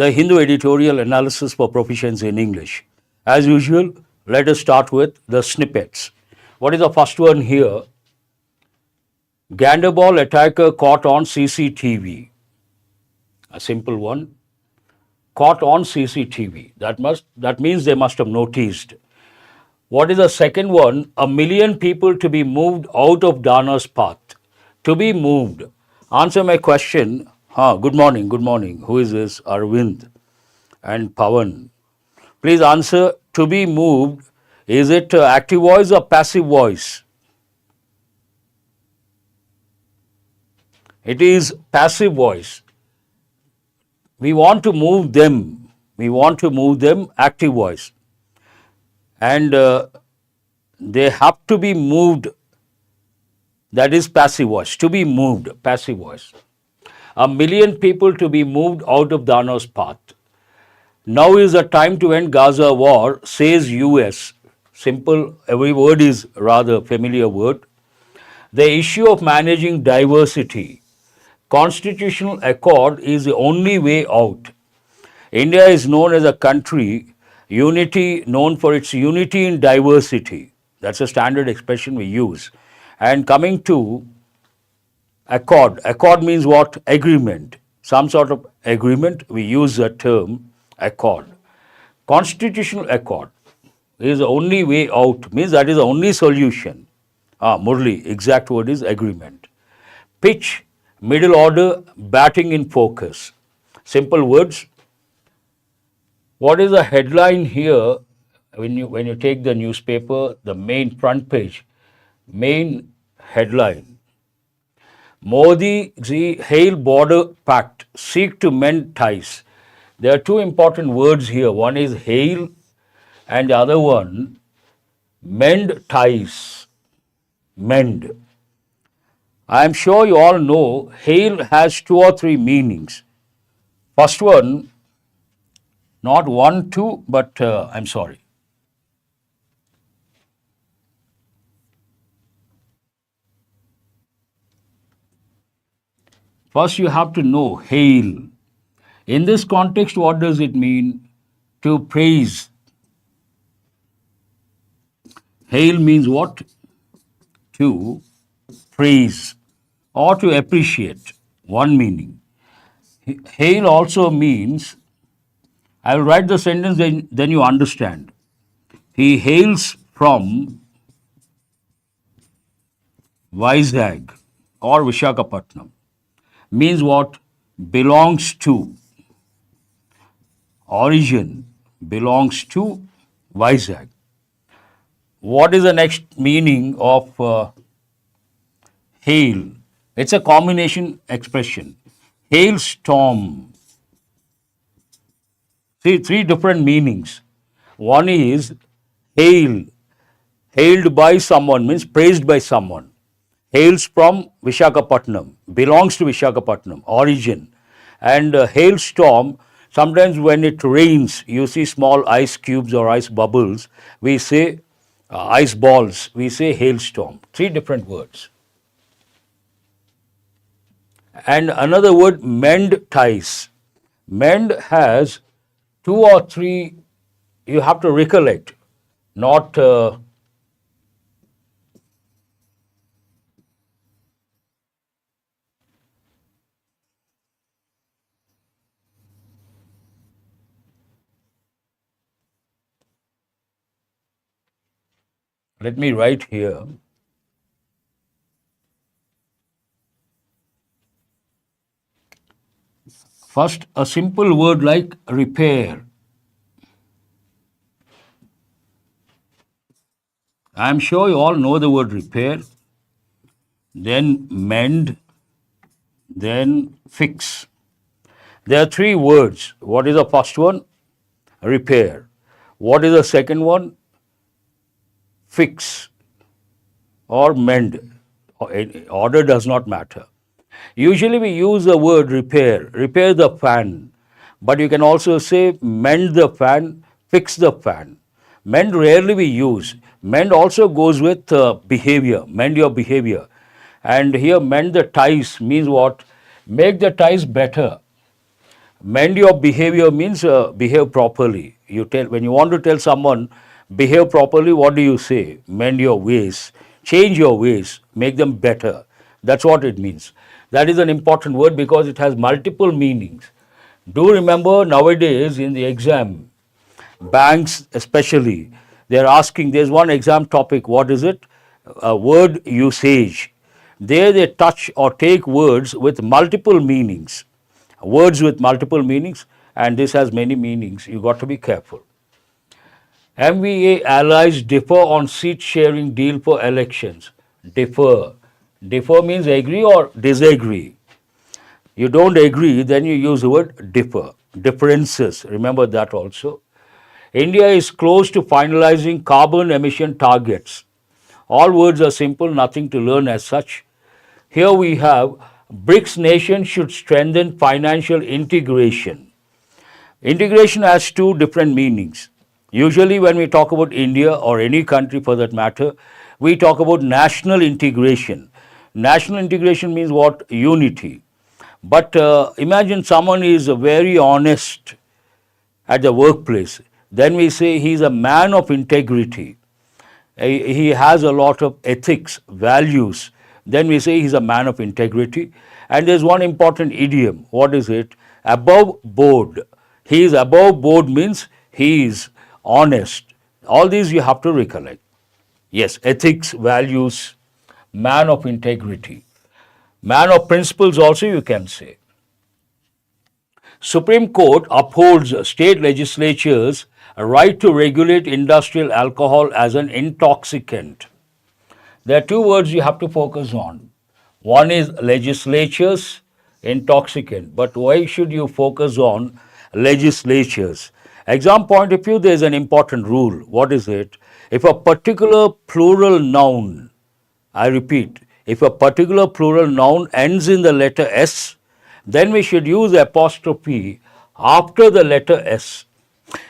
the Hindu Editorial Analysis for Proficiency in English. As usual, let us start with the snippets. What is the first one here? Ganderball attacker caught on CCTV. A simple one. Caught on CCTV. That means they must have noticed. What is the second one? 1 million people to be moved out of Dana's path. To be moved. Answer my question. Good morning, good morning. Who is this? Arvind and Pawan. Please answer. To be moved. Is it active voice or passive voice? It is passive voice. We want to move them. We want to move them, active voice. And they have to be moved. That is passive voice. To be moved, passive voice. 1 million people to be moved out of Dana's path. Now is the time to end Gaza war, says US. Simple, every word is rather familiar word. The issue of managing diversity. Constitutional accord is the only way out. India is known as a country, known for its unity in diversity. That's a standard expression we use. And coming to accord, accord means what? Agreement. Some sort of agreement, we use the term accord. Constitutional accord is the only way out, means that is the only solution. Murli, exact word is agreement. Pitch, middle order, batting in focus. Simple words. What is the headline here when you take the newspaper, the main front page, main headline. Modi hail border pact, seek to mend ties. There are two important words here. One is hail and the other one mend ties. Mend. I am sure you all know hail has 2 or 3 meanings. First one, not 1, 2, but I'm sorry. First you have to know hail. In this context, what does it mean? To praise. Hail means what? To praise or to appreciate. One meaning. Hail also means, I will write the sentence, then you understand. He hails from Vizag or Visakhapatnam. Means what? Belongs to. Origin belongs to Vizag. What is the next meaning of hail? It's a combination expression. Hailstorm. See, 3 different meanings. One is hail. Hailed by someone means praised by someone. Hails from Visakhapatnam. Belongs to Visakhapatnam. Origin. And hailstorm, sometimes when it rains, you see small ice cubes or ice bubbles. We say ice balls. We say hailstorm. 3 different words. And another word, mend ties. Mend has 2 or 3, you have to recollect, not let me write here. First, a simple word like repair. I am sure you all know the word repair. Then mend, then fix. There are 3 words. What is the first one? Repair. What is the second one? Fix or mend. Order does not matter. Usually we use the word repair the fan. But you can also say mend the fan, fix the fan. Mend rarely we use. Mend also goes with behavior, mend your behavior. And here mend the ties means what? Make the ties better. Mend your behavior means behave properly. When you want to tell someone behave properly, what do you say? Mend your ways, change your ways, make them better. That's what it means. That is an important word because it has multiple meanings. Do remember nowadays in the exam, banks especially, they're asking, there's one exam topic, what is it? Word usage. There they touch or take words with multiple meanings. Words with multiple meanings, and this has many meanings. You got to be careful. MVA allies differ on seat sharing deal for elections. Differ. Differ means agree or disagree. You don't agree, then you use the word differ. Differences, remember that also. India is close to finalizing carbon emission targets. All words are simple, nothing to learn as such. Here we have BRICS nation should strengthen financial integration. Integration has two different meanings. Usually when we talk about India or any country for that matter, we talk about national integration. National integration means what? Unity. But imagine someone is very honest at the workplace. Then we say he is a man of integrity. He has a lot of ethics, values. Then we say he's a man of integrity. And there's one important idiom. What is it? Above board. He is above board means he is honest. All these you have to recollect. Yes, ethics, values, man of integrity. Man of principles also you can say. Supreme Court upholds state legislatures' right to regulate industrial alcohol as an intoxicant. There are two words you have to focus on. One is legislatures, intoxicant. But why should you focus on legislatures? Exam point of view, there is an important rule. What is it? If a particular plural noun, I repeat, if a particular plural noun ends in the letter S, then we should use apostrophe after the letter S.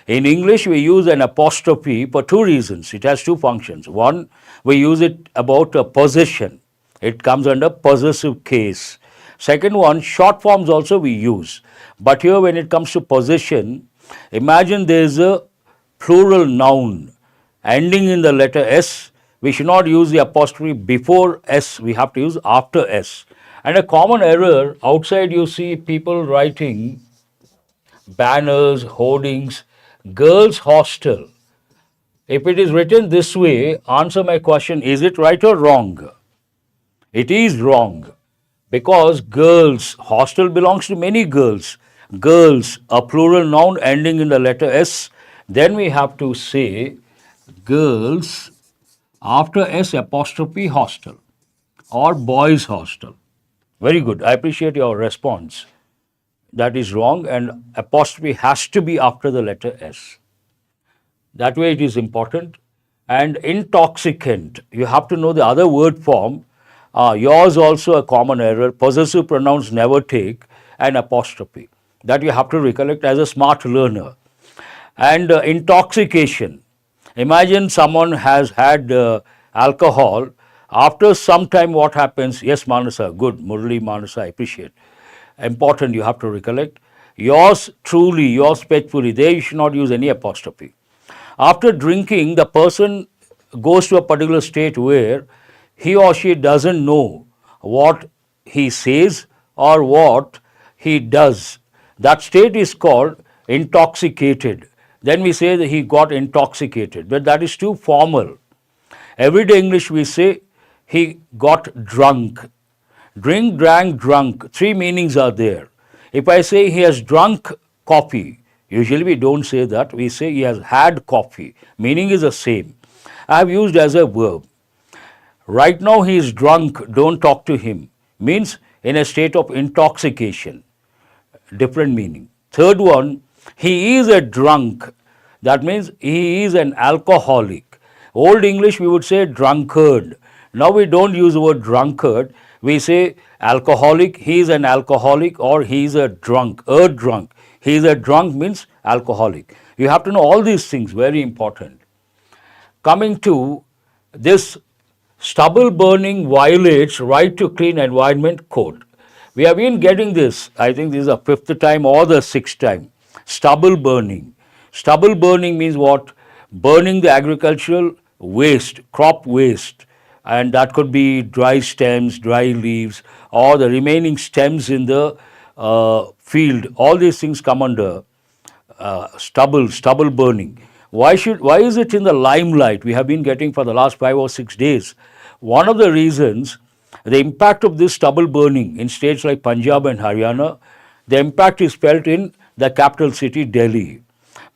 In English, we use an apostrophe for two reasons. It has two functions. One, we use it about a possession. It comes under possessive case. Second one, short forms also we use. But here when it comes to possession, imagine there is a plural noun ending in the letter S. We should not use the apostrophe before S. We have to use after S. And a common error, outside you see people writing banners, hoardings, girls' hostel. If it is written this way, answer my question, is it right or wrong? It is wrong because girls, hostel belongs to many girls. Girls, a plural noun ending in the letter S, then we have to say girls after S apostrophe hostel or boys' hostel. Very good. I appreciate your response. That is wrong, and apostrophe has to be after the letter S. That way it is important. And intoxicant, you have to know the other word form. Yours also a common error. Possessive pronouns never take an apostrophe. That you have to recollect as a smart learner. And intoxication. Imagine someone has had alcohol. After some time what happens? Yes, Manasa, good. Murli, Manasa, I appreciate. Important, you have to recollect. Yours truly, yours faithfully, there you should not use any apostrophe. After drinking, the person goes to a particular state where he or she doesn't know what he says or what he does. That state is called intoxicated. Then we say that he got intoxicated, but that is too formal. Everyday English we say he got drunk. Drink, drank, drunk. Three meanings are there. If I say he has drunk coffee, usually we don't say that. We say he has had coffee. Meaning is the same. I have used as a verb. Right now he is drunk, don't talk to him. Means in a state of intoxication. Different meaning. Third one, he is a drunk. That means he is an alcoholic. Old English we would say drunkard. Now we don't use the word drunkard. We say alcoholic, he is an alcoholic, or he is a drunk. He is a drunk means alcoholic. You have to know all these things, very important. Coming to this, stubble burning violates right to clean environment code. We have been getting this, I think this is the fifth time or the sixth time, stubble burning. Stubble burning means what? Burning the agricultural waste, crop waste, and that could be dry stems, dry leaves, or the remaining stems in the field. All these things come under stubble burning. Why is it in the limelight? We have been getting for the last 5 or 6 days. One of the reasons, the impact of this stubble burning in states like Punjab and Haryana, the impact is felt in the capital city, Delhi.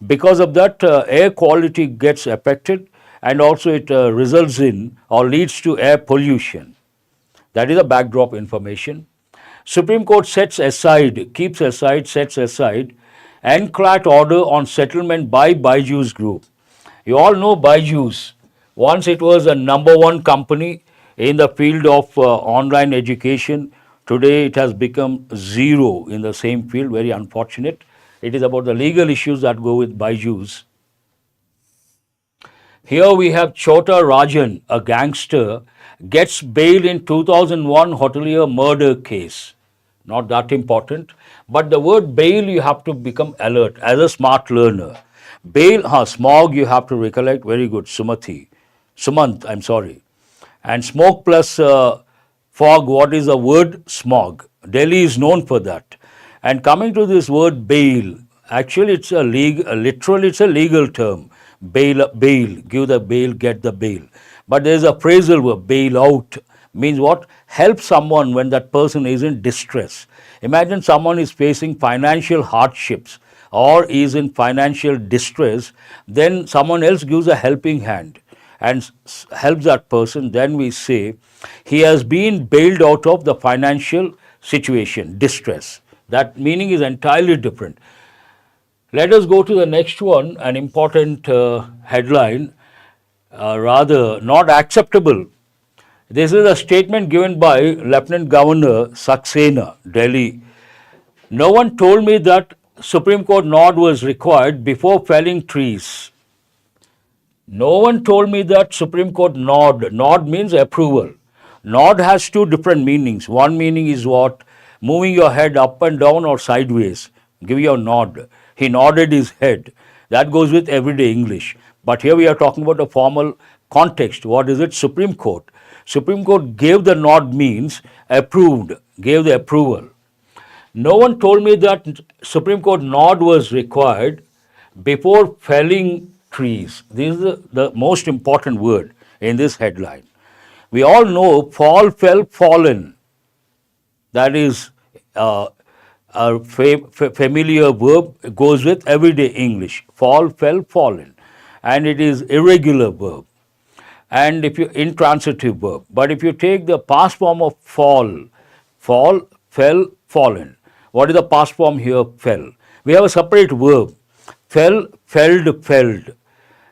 Because of that, air quality gets affected, and also it results in or leads to air pollution. That is a backdrop information. Supreme Court sets aside NCLAT order on settlement by Byju's group. You all know Byju's. Once it was a number one company in the field of online education. Today it has become zero in the same field. Very unfortunate. It is about the legal issues that go with Byju's. Here we have Chota Rajan, a gangster, gets bail in 2001 hotelier murder case. Not that important, but the word bail you have to become alert as a smart learner. Bail, smog you have to recollect, very good, Sumant, I'm sorry. And smoke plus fog, what is the word? Smog. Delhi is known for that. And coming to this word bail, actually it's literally it's a legal term. Bail, give the bail, get the bail. But there is a phrasal verb, bail out, means what? Help someone when that person is in distress. Imagine someone is facing financial hardships or is in financial distress, then someone else gives a helping hand and helps that person, then we say he has been bailed out of the financial situation, distress. That meaning is entirely different. Let us go to the next one, an important headline, rather not acceptable. This is a statement given by Lieutenant Governor Saxena, Delhi. No one told me that Supreme Court nod was required before felling trees. No one told me that Supreme Court nod. Nod means approval. Nod has two different meanings. One meaning is what? Moving your head up and down or sideways. Give you a nod. He nodded his head. That goes with everyday English. But here we are talking about a formal context. What is it? Supreme Court. Supreme Court gave the nod means approved, gave the approval. No one told me that Supreme Court nod was required before felling trees. This is the most important word in this headline. We all know fall, fell, fallen. That is a familiar verb, it goes with everyday English. Fall, fell, fallen. And it is irregular verb. And if you intransitive verb. But if you take the past form of fall, fell, fallen. What is the past form here? Fell. We have a separate verb. Fell, felled, felled.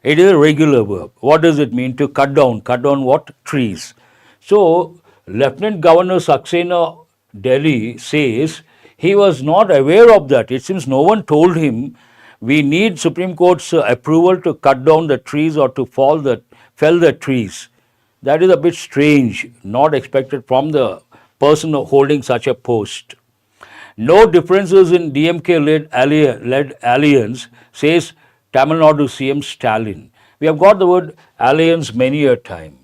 It is a regular verb. What does it mean? To cut down. Cut down what? Trees. So, Lieutenant Governor Saxena, Delhi says he was not aware of that. It seems no one told him we need Supreme Court's approval to cut down the trees or to fell the trees. That is a bit strange, not expected from the person holding such a post. No differences in DMK-led alliance, says Tamil Nadu CM Stalin. We have got the word alliance many a time.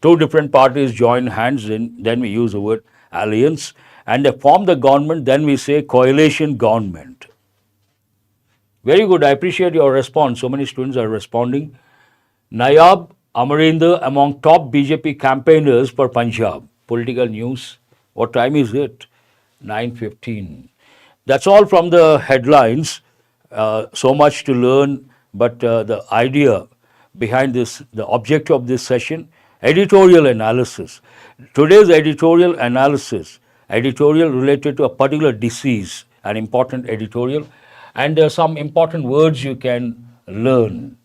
Two different parties join hands, then we use the word alliance, and they form the government, then we say coalition government. Very good, I appreciate your response. So many students are responding. Nayab Amarinder among top BJP campaigners for Punjab. Political news. What time is it? 9:15. That's all from the headlines. So much to learn, but the idea behind this, the objective of this session, editorial analysis. Today's editorial analysis, editorial related to a particular disease, an important editorial, and there are some important words you can learn.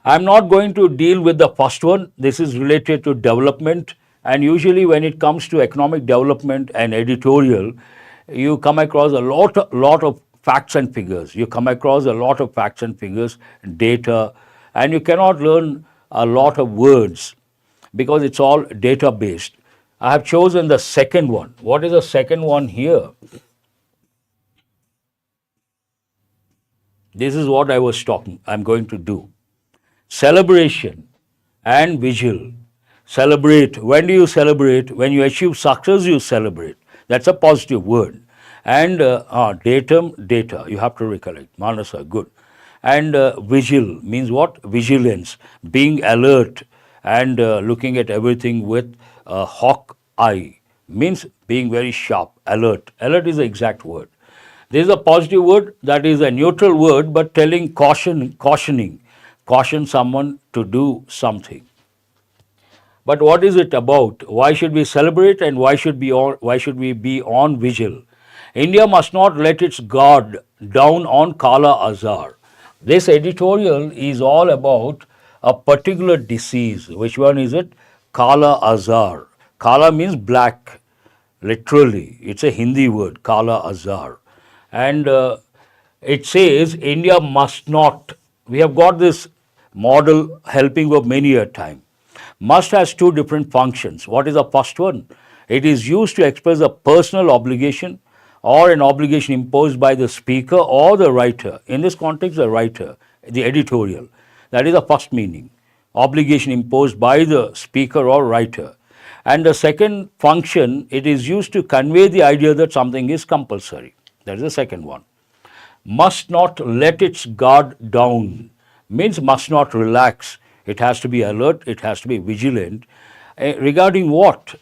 I'm not going to deal with the first one. This is related to development, and usually when it comes to economic development and editorial, you come across a lot of facts and figures. You come across a lot of facts and figures, data, and you cannot learn a lot of words. because it's all data based. I have chosen the second one. What is the second one here? This is what I'm going to do. Celebration and vigil. Celebrate. When do you celebrate? When you achieve success, you celebrate. That's a positive word. And datum, data. You have to recollect. Manasa, good. And vigil means what? Vigilance. Being alert and looking at everything with a hawk eye. Means being very sharp, alert. Alert is the exact word. There is a positive word that is a neutral word, but telling caution someone to do something. But what is it about? Why should we celebrate and why should we be on vigil? India must not let its guard down on Kala-azar. This editorial is all about a particular disease. Which one is it? Kala-azar. Kala means black, literally. It's a Hindi word, Kala-azar. And it says India must not. We have got this model helping for many a time. Must has two different functions. What is the first one? It is used to express a personal obligation or an obligation imposed by the speaker or the writer. In this context, the writer, the editorial. That is the first meaning. Obligation imposed by the speaker or writer. And the second function, it is used to convey the idea that something is compulsory. That is the second one. Must not let its guard down means must not relax. It has to be alert, it has to be vigilant. Regarding what?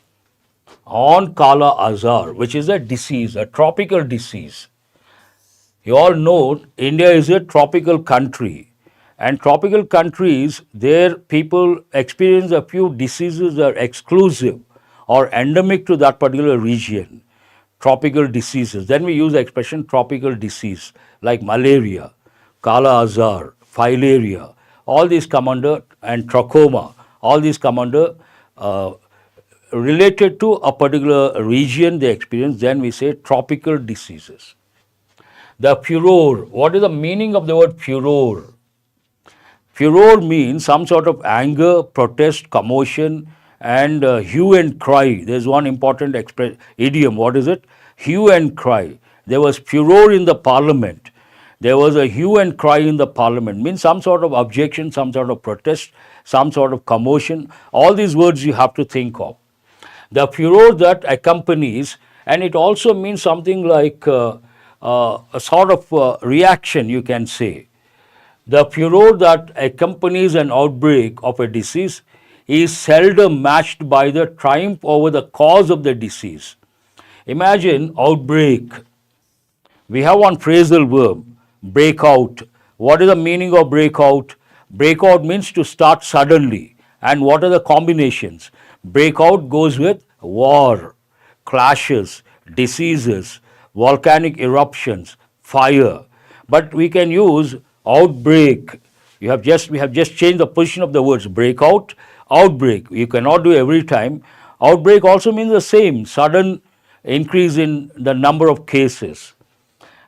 On Kala-azar, which is a disease, a tropical disease. You all know India is a tropical country. And tropical countries, their people experience a few diseases that are exclusive or endemic to that particular region. Tropical diseases. Then we use the expression tropical disease like malaria, Kala-azar, filaria. All these come under, and trachoma, all these come under related to a particular region they experience. Then we say tropical diseases. The furor. What is the meaning of the word furor? Furor means some sort of anger, protest, commotion, and hue and cry. There's one important idiom. What is it? Hue and cry. There was furor in the parliament. There was a hue and cry in the parliament. Means some sort of objection, some sort of protest, some sort of commotion. All these words you have to think of. The furor that accompanies, and it also means something like a sort of reaction, you can say. The furor that accompanies an outbreak of a disease is seldom matched by the triumph over the cause of the disease. Imagine outbreak. We have one phrasal verb, break out. What is the meaning of break out? Break out means to start suddenly. And what are the combinations? Break out goes with war, clashes, diseases, volcanic eruptions, fire. But we can use outbreak. We have just changed the position of the words. Breakout, outbreak. You cannot do every time. Outbreak also means the same, sudden increase in the number of cases.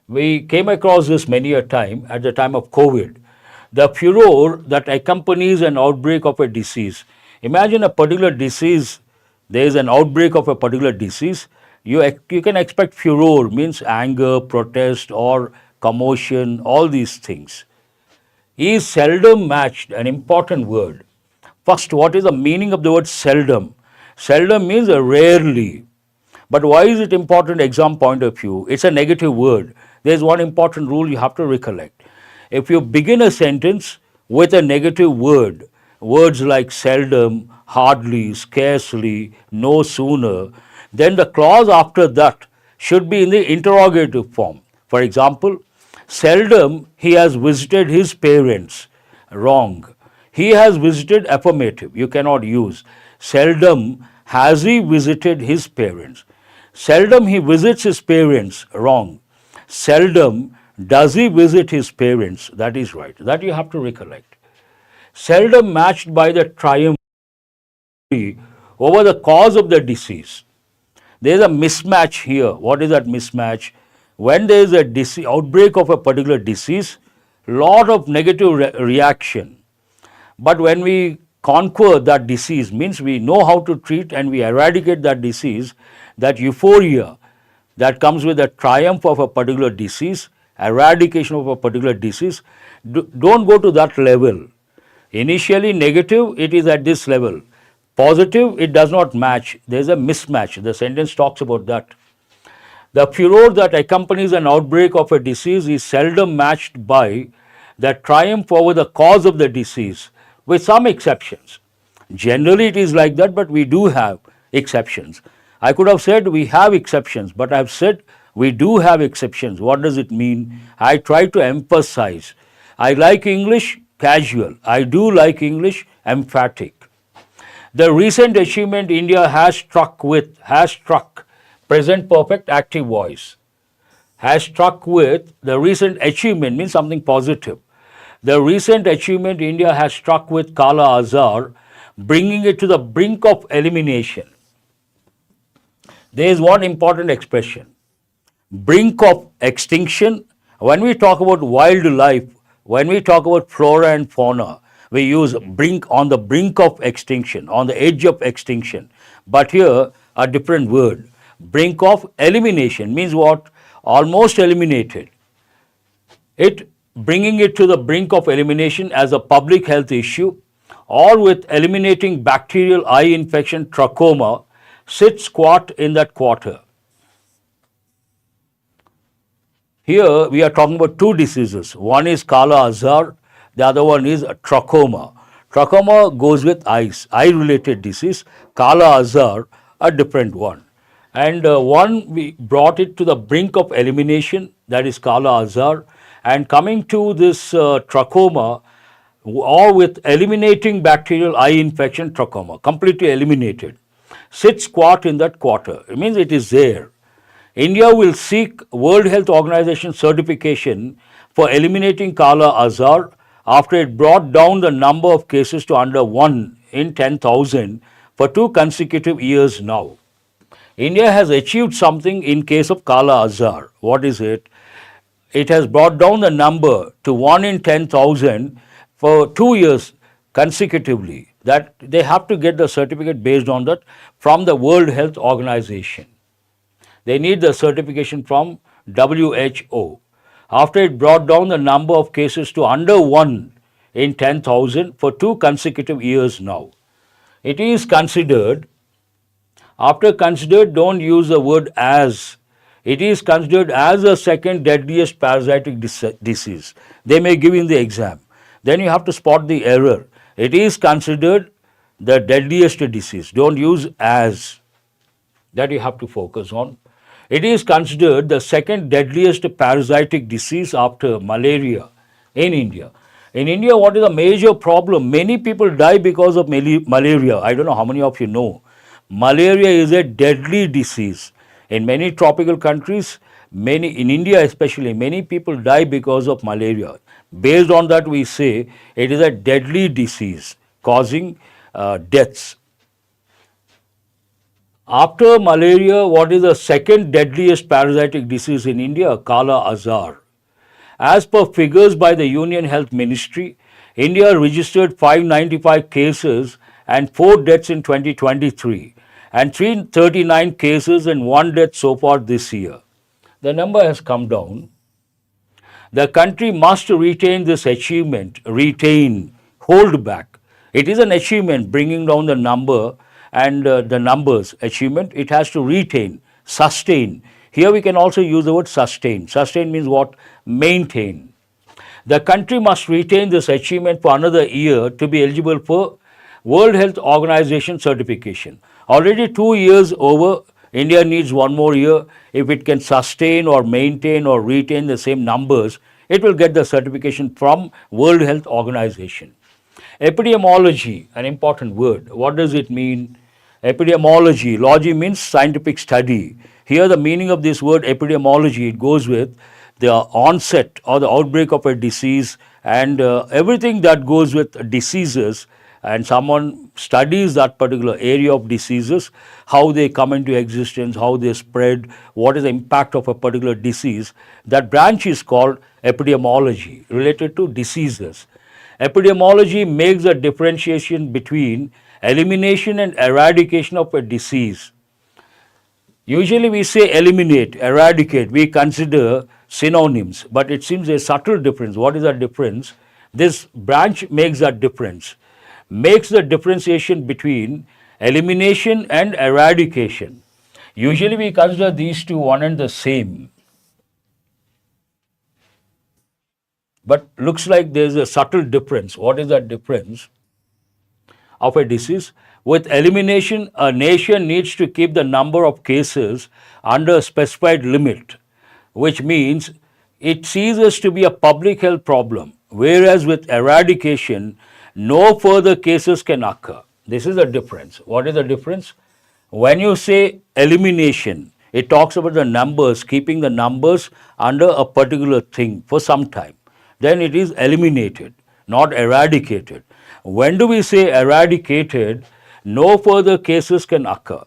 We came across this many a time at the time of COVID. The furor that accompanies an outbreak of a disease. Imagine a particular disease, there is an outbreak of a particular disease. You can expect furor, means anger, protest, or commotion, all these things. Is seldom matched, an important word. First, what is the meaning of the word seldom? Seldom means rarely. But why is it important exam point of view? It's a negative word. There's one important rule you have to recollect. If you begin a sentence with a negative word, words like seldom, hardly, scarcely, no sooner, then the clause after that should be in the interrogative form. For example, seldom he has visited his parents. Wrong. He has visited, affirmative. You cannot use. Seldom has he visited his parents. Seldom he visits his parents. Wrong. Seldom does he visit his parents. That is right. That you have to recollect. Seldom matched by the triumph over the cause of the disease. There is a mismatch here. What is that mismatch? When there is a outbreak of a particular disease, lot of negative reaction. But when we conquer that disease, means we know how to treat and we eradicate that disease, that euphoria that comes with the triumph of a particular disease, eradication of a particular disease, don't go to that level. Initially negative, it is at this level. Positive, it does not match. There is a mismatch. The sentence talks about that. The furor that accompanies an outbreak of a disease is seldom matched by the triumph over the cause of the disease, with some exceptions. Generally, it is like that, but we do have exceptions. I could have said we have exceptions, but I have said we do have exceptions. What does it mean? I try to emphasize. I like English, casual. I do like English, emphatic. The recent achievement India has struck, present perfect active voice. Has struck with, the recent achievement means something positive. The recent achievement India has struck with Kala-azar, bringing it to the brink of elimination. There is one important expression, brink of extinction. When we talk about wildlife, when we talk about flora and fauna, we use brink, on the brink of extinction, on the edge of extinction. But here, a different word. Brink of elimination means what? Almost eliminated. It bringing it to the brink of elimination as a public health issue, or with eliminating bacterial eye infection trachoma, sit squat in that quarter. Here we are talking about two diseases. One is Kala-azar, the other one is trachoma. Trachoma goes with eyes, eye-related disease. Kala-azar, a different one. And one, we brought it to the brink of elimination, that is Kala-azar. And coming to this trachoma, or with eliminating bacterial eye infection trachoma, completely eliminated. Sit squat in that quarter. It means it is there. India will seek World Health Organization certification for eliminating Kala-azar after it brought down the number of cases to under 1 in 10,000 for 2 consecutive years now. India has achieved something in case of Kala-azar. What is it? It has brought down the number to 1 in 10,000 for 2 years consecutively. That they have to get the certificate based on that from the World Health Organization. They need the certification from WHO. After it brought down the number of cases to under 1 in 10,000 for 2 consecutive years now. It is considered, after considered, don't use the word as. It is considered as the second deadliest parasitic disease. They may give in the exam. Then you have to spot the error. It is considered the deadliest disease. Don't use as. That you have to focus on. It is considered the second deadliest parasitic disease after malaria in India. In India, what is the major problem? Many people die because of malaria. I don't know how many of you know. Malaria is a deadly disease. In many tropical countries, in India especially, many people die because of malaria. Based on that, we say it is a deadly disease causing deaths. After malaria, what is the second deadliest parasitic disease in India? Kala-azar. As per figures by the Union Health Ministry, India registered 595 cases and 4 deaths in 2023 and 339 cases and 1 death so far this year. The number has come down. The country must retain this achievement, hold back. It is an achievement bringing down the number and the numbers achievement. It has to retain, sustain. Here we can also use the word sustain. Sustain means what? Maintain. The country must retain this achievement for another year to be eligible for World Health Organization certification. Already 2 years over, India needs 1 more year. If it can sustain or maintain or retain the same numbers, it will get the certification from World Health Organization. Epidemiology, an important word. What does it mean? Epidemiology, logy means scientific study. Here the meaning of this word epidemiology, it goes with the onset or the outbreak of a disease and everything that goes with diseases, and someone studies that particular area of diseases, how they come into existence, how they spread, what is the impact of a particular disease. That branch is called epidemiology, related to diseases. Epidemiology makes a differentiation between elimination and eradication of a disease. Usually we say eliminate, eradicate, we consider synonyms, but it seems a subtle difference. What is that difference? This branch makes that difference, makes the differentiation between elimination and eradication. Usually we consider these two one and the same, but looks like there is a subtle difference. What is that difference? Of a disease. With elimination, a nation needs to keep the number of cases under a specified limit, which means it ceases to be a public health problem. Whereas with eradication, no further cases can occur. This is the difference. What is the difference? When you say elimination, it talks about the numbers, keeping the numbers under a particular thing for some time. Then it is eliminated, not eradicated. When do we say eradicated? No further cases can occur.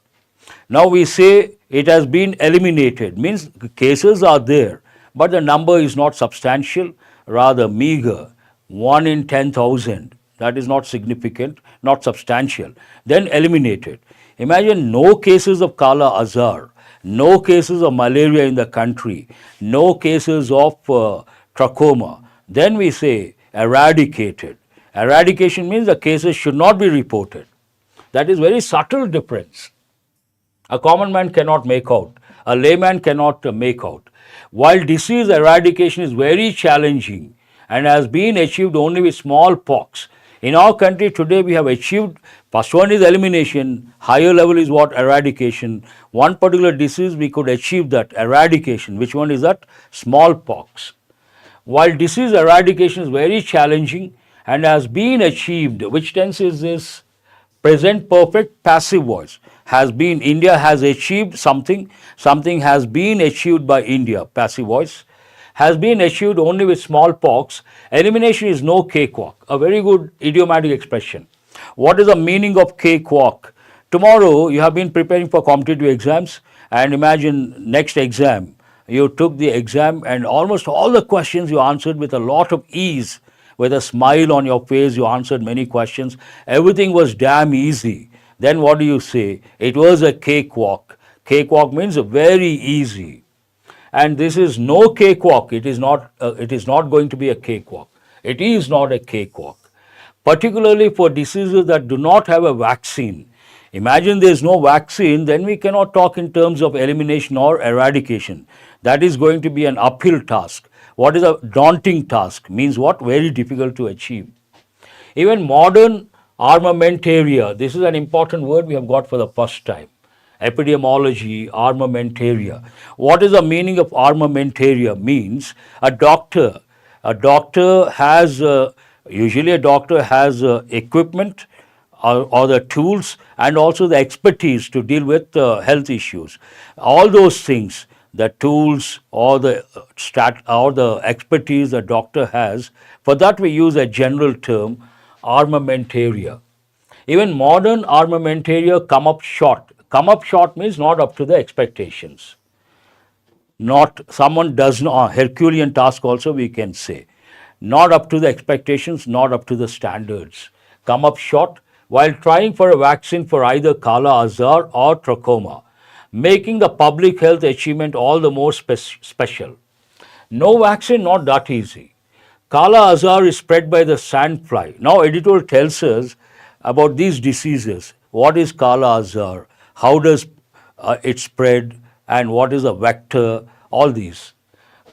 Now we say it has been eliminated, means cases are there, but the number is not substantial, rather meager, 1 in 10,000. That is not significant, not substantial. Then eliminated. Imagine no cases of Kala-azar, no cases of malaria in the country, no cases of trachoma. Then we say eradicated. Eradication means the cases should not be reported. That is very subtle difference. A common man cannot make out. A layman cannot make out. While disease eradication is very challenging and has been achieved only with smallpox, in our country today we have achieved, first one is elimination, higher level is what? Eradication. One particular disease we could achieve that eradication. Which one is that? Smallpox. While disease eradication is very challenging and has been achieved, which tense is this? Present perfect passive voice. Has been, India has achieved something, something has been achieved by India, passive voice, has been achieved only with smallpox. Elimination is no cakewalk, a very good idiomatic expression. What is the meaning of cakewalk? Tomorrow you have been preparing for competitive exams, and imagine next exam, you took the exam and almost all the questions you answered with a lot of ease. With a smile on your face, you answered many questions. Everything was damn easy. Then what do you say? It was a cakewalk. Cakewalk means very easy. And this is no cakewalk. It is not going to be a cakewalk. It is not a cakewalk. Particularly for diseases that do not have a vaccine. Imagine there is no vaccine, then we cannot talk in terms of elimination or eradication. That is going to be an uphill task. What is a daunting task? Means what? Very difficult to achieve. Even modern armamentaria, this is an important word we have got for the first time. Epidemiology, armamentaria. What is the meaning of armamentaria? Means a doctor has, usually a doctor has equipment or the tools and also the expertise to deal with health issues. All those things, the tools or the expertise the doctor has, for that we use a general term, armamentaria. Even modern armamentaria come up short. Come up short means not up to the expectations. Not, someone does not, Herculean task also we can say. Not up to the expectations, not up to the standards. Come up short while trying for a vaccine for either Kala-azar or trachoma, making the public health achievement all the more special. No vaccine, not that easy. Kala-azar is spread by the sandfly. Now editorial tells us about these diseases. What is Kala-azar? How does it spread? And what is a vector? All these.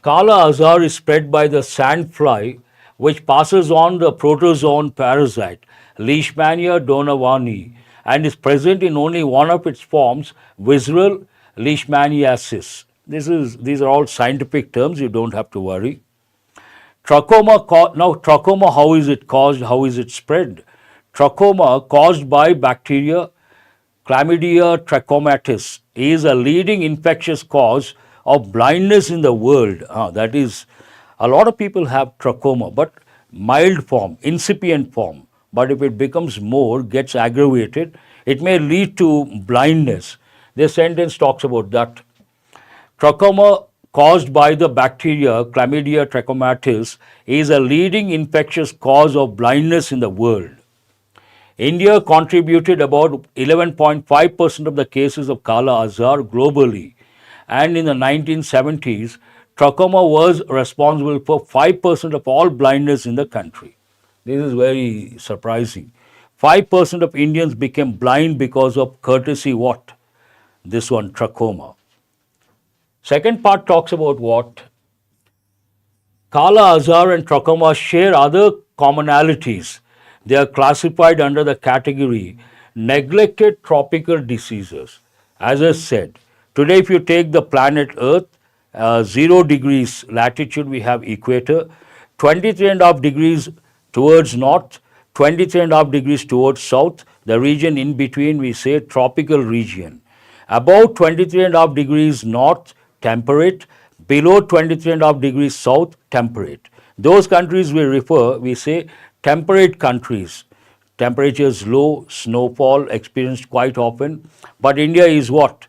Kala-azar is spread by the sandfly, which passes on the protozoan parasite, Leishmania donovani, and is present in only one of its forms, visceral leishmaniasis. These are all scientific terms, you don't have to worry. Trachoma, how is it caused? How is it spread? Trachoma, caused by bacteria Chlamydia trachomatis, is a leading infectious cause of blindness in the world. That is, a lot of people have trachoma, but mild form, incipient form. But if it becomes more, gets aggravated, it may lead to blindness. This sentence talks about that. Trachoma caused by the bacteria Chlamydia trachomatis is a leading infectious cause of blindness in the world. India contributed about 11.5% of the cases of Kala-azar globally, and in the 1970s, trachoma was responsible for 5% of all blindness in the country. This is very surprising. 5% of Indians became blind because of courtesy what? This one, trachoma. Second part talks about what? Kala-azar and trachoma share other commonalities. They are classified under the category neglected tropical diseases. As I said, today if you take the planet Earth, 0 degrees latitude we have equator, 23.5 degrees towards north, 23.5 degrees towards south, the region in between we say tropical region. About 23.5 degrees north, temperate, below 23.5 degrees south, temperate. Those countries we say temperate countries. Temperatures low, snowfall experienced quite often, but India is what?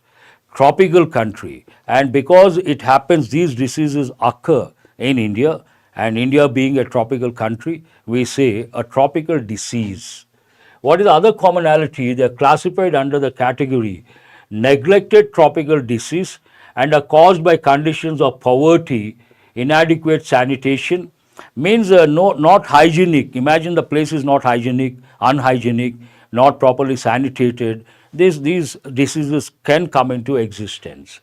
Tropical country, and because it happens these diseases occur in India, and India being a tropical country, we say a tropical disease. What is the other commonality? They are classified under the category neglected tropical disease and are caused by conditions of poverty, inadequate sanitation, means not hygienic. Imagine the place is not hygienic, unhygienic, not properly sanitated. These diseases can come into existence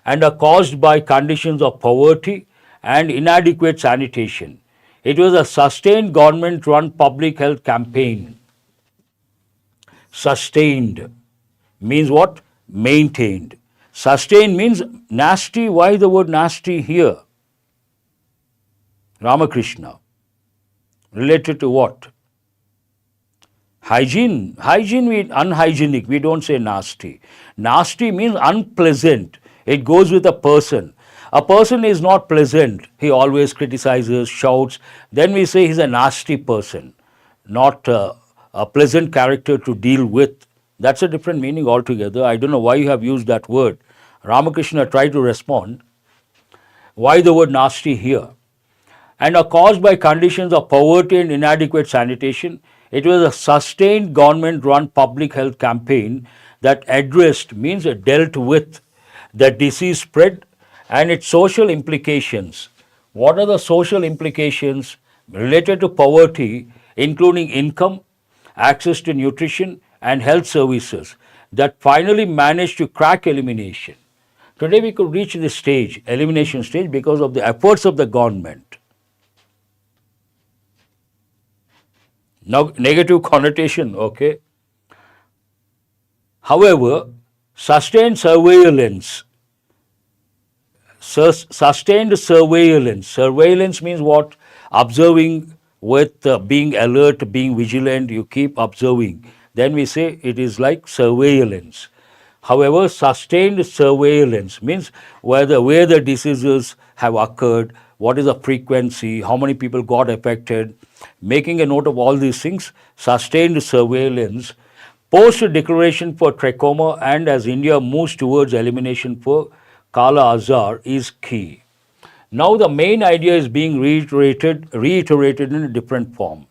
and are caused by conditions of poverty and inadequate sanitation. It was a sustained government-run public health campaign. Sustained means what? Maintained. Sustained means nasty. Why the word nasty here? Ramakrishna. Related to what? Hygiene. Hygiene, unhygienic. We don't say nasty. Nasty means unpleasant. It goes with a person. A person is not pleasant. He always criticizes, shouts. Then we say he's a nasty person, not a pleasant character to deal with. That's a different meaning altogether. I don't know why you have used that word. Ramakrishna tried to respond. Why the word nasty here? And are caused by conditions of poverty and inadequate sanitation. It was a sustained government-run public health campaign that addressed, means dealt with the disease spread and its social implications. What are the social implications related to poverty, including income, access to nutrition and health services, that finally managed to crack elimination? Today we could reach this stage, elimination stage, because of the efforts of the government. Now, negative connotation, okay. However, sustained surveillance, surveillance means what? Observing with being alert, being vigilant, you keep observing. Then we say it is like surveillance. However, sustained surveillance means where the diseases have occurred, what is the frequency, how many people got affected, making a note of all these things. Sustained surveillance, post-declaration for trachoma, and as India moves towards elimination for Kala-azar is key. Now the main idea is being reiterated in a different form.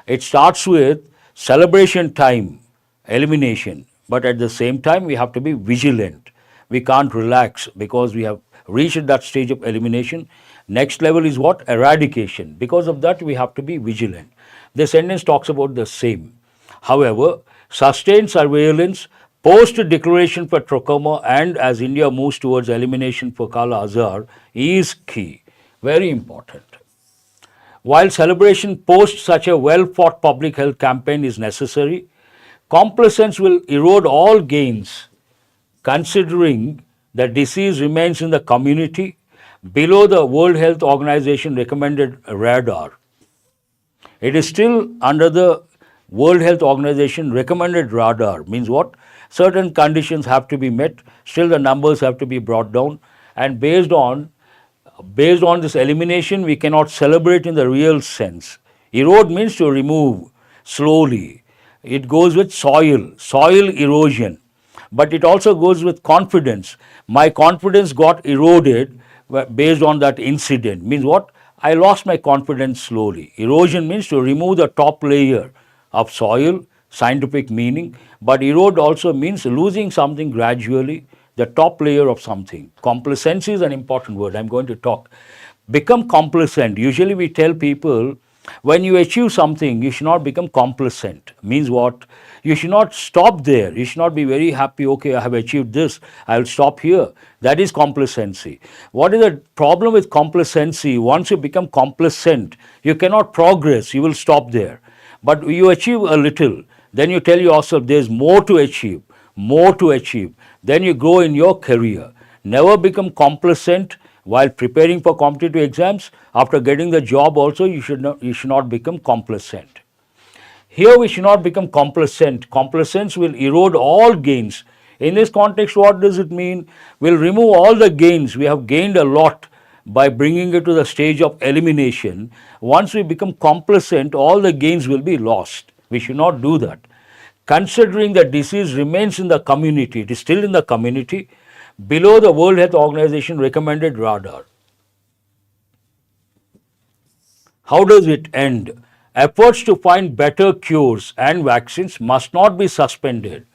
It starts with celebration time, elimination, but at the same time we have to be vigilant. We can't relax because we have reached that stage of elimination. Next level is what? Eradication. Because of that we have to be vigilant. The sentence talks about the same. However, sustained surveillance, post-declaration for trachoma, and as India moves towards elimination for Kala-azar is key, very important. While celebration post such a well-fought public health campaign is necessary, complacence will erode all gains, considering the disease remains in the community below the World Health Organization recommended radar. It is still under the World Health Organization recommended radar. Means what? Certain conditions have to be met, still the numbers have to be brought down, and based on this elimination we cannot celebrate in the real sense. Erode means to remove slowly. It goes with soil erosion, but it also goes with confidence. My confidence got eroded based on that incident. Means what? I lost my confidence slowly. Erosion means to remove the top layer of soil, scientific meaning, but erode also means losing something gradually, the top layer of something. Complacency is an important word. I'm going to talk. Become complacent. Usually we tell people, when you achieve something, you should not become complacent. Means what? You should not stop there. You should not be very happy, okay, I have achieved this, I will stop here. That is complacency. What is the problem with complacency? Once you become complacent, you cannot progress, you will stop there. But you achieve a little, then you tell yourself there is more to achieve, more to achieve. Then you grow in your career. Never become complacent while preparing for competitive exams. After getting the job also, you should not become complacent. Here we should not become complacent. Complacence will erode all gains. In this context, what does it mean? We'll remove all the gains. We have gained a lot by bringing it to the stage of elimination. Once we become complacent, all the gains will be lost. We should not do that. Considering the disease remains in the community, it is still in the community, below the World Health Organization recommended radar. How does it end? Efforts to find better cures and vaccines must not be suspended.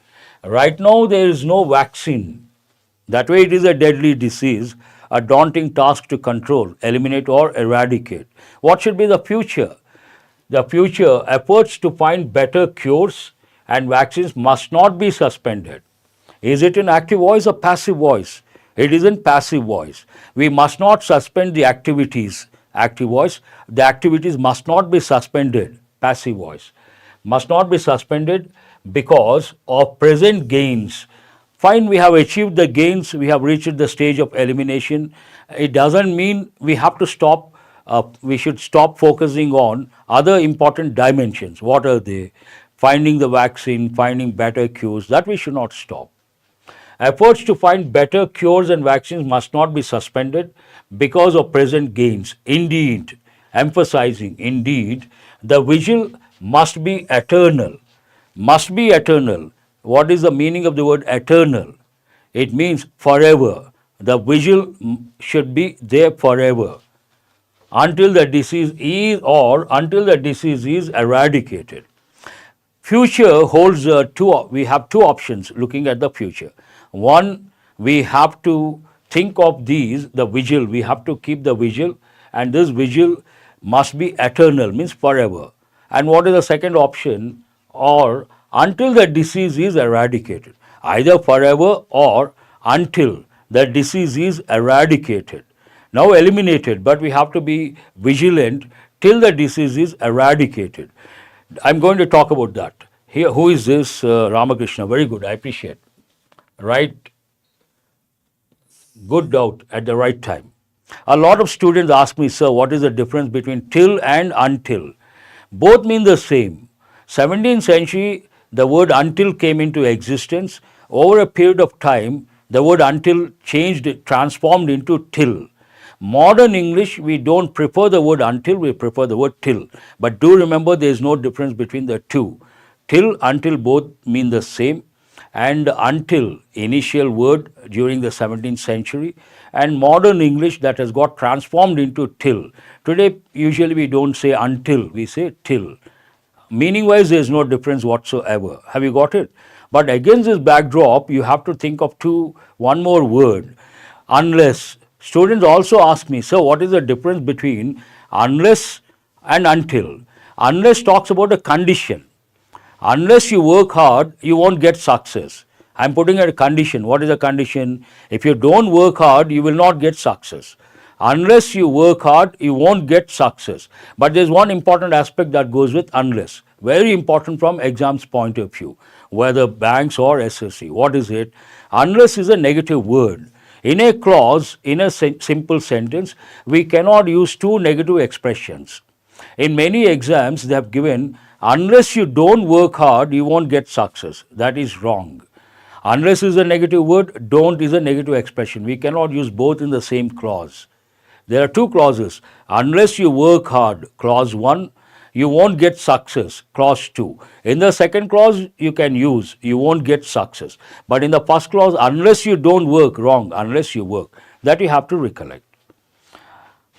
Right now there is no vaccine. That way it is a deadly disease, a daunting task to control, eliminate or eradicate. What should be the future? The future, efforts to find better cures and vaccines must not be suspended. Is it an active voice or passive voice? It is in passive voice. We must not suspend the activities. Active voice. The activities must not be suspended. Passive voice. Must not be suspended because of present gains. Fine, we have achieved the gains, we have reached the stage of elimination. It doesn't mean we have to stop, we should stop focusing on other important dimensions. What are they? Finding the vaccine, finding better cures, that we should not stop. Efforts to find better cures and vaccines must not be suspended because of present gains. Indeed, emphasizing, indeed, the vigil must be eternal. Must be eternal. What is the meaning of the word eternal? It means forever. The vigil should be there forever until the disease is eradicated. Future holds we have two options looking at the future. One, we have to think of these, the vigil, we have to keep the vigil, and this vigil must be eternal, means forever. And what is the second option? Or until the disease is eradicated, either forever or until the disease is eradicated. Now eliminated, but we have to be vigilant till the disease is eradicated. I'm going to talk about that. Here, who is this? Ramakrishna, very good, I appreciate. Right, good doubt at the right time. A lot of students ask me, sir, what is the difference between till and until? Both mean the same. 17th century, the word until came into existence. Over a period of time, the word until changed, transformed into till. Modern English, we don't prefer the word until, we prefer the word till. But do remember there is no difference between the two. Till, until both mean the same. And until, initial word during the 17th century, and modern English that has got transformed into till. Today, usually we don't say until, we say till. Meaning wise, there is no difference whatsoever. Have you got it? But against this backdrop, you have to think of one more word, unless. Students also ask me, sir, what is the difference between unless and until? Unless talks about a condition. Unless you work hard, you won't get success. I'm putting a condition. What is the condition? If you don't work hard, you will not get success. Unless you work hard, you won't get success. But there's one important aspect that goes with unless. Very important from exam's point of view, whether banks or SSC. What is it? Unless is a negative word. In a clause, in a simple sentence, we cannot use two negative expressions. In many exams, they have given, unless you don't work hard, you won't get success. That is wrong. Unless is a negative word, don't is a negative expression. We cannot use both in the same clause. There are two clauses. Unless you work hard, clause 1, you won't get success, clause 2. In the second clause, you can use, you won't get success. But in the first clause, unless you don't work, wrong, unless you work. That you have to recollect.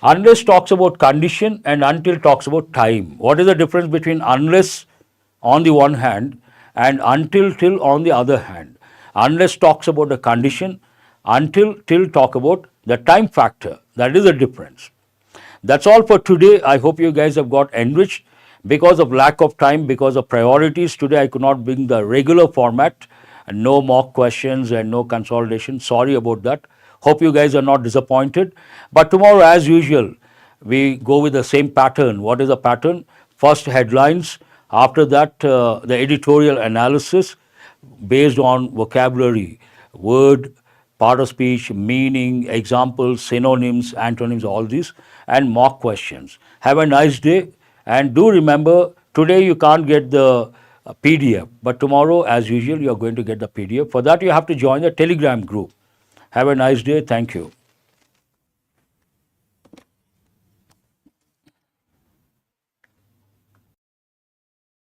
Unless talks about condition and until talks about time. What is the difference between unless on the one hand and until till on the other hand? Unless talks about the condition, until till talk about the time factor. That is the difference. That's all for today. I hope you guys have got enriched. Because of lack of time, because of priorities, today I could not bring the regular format and no mock questions and no consolidation. Sorry about that. Hope you guys are not disappointed. But tomorrow, as usual, we go with the same pattern. What is the pattern? First headlines. After that, the editorial analysis based on vocabulary, word, part of speech, meaning, examples, synonyms, antonyms, all these, and mock questions. Have a nice day, and do remember, today you can't get the PDF, but tomorrow, as usual, you are going to get the PDF. For that, you have to join the Telegram group. Have a nice day. Thank you.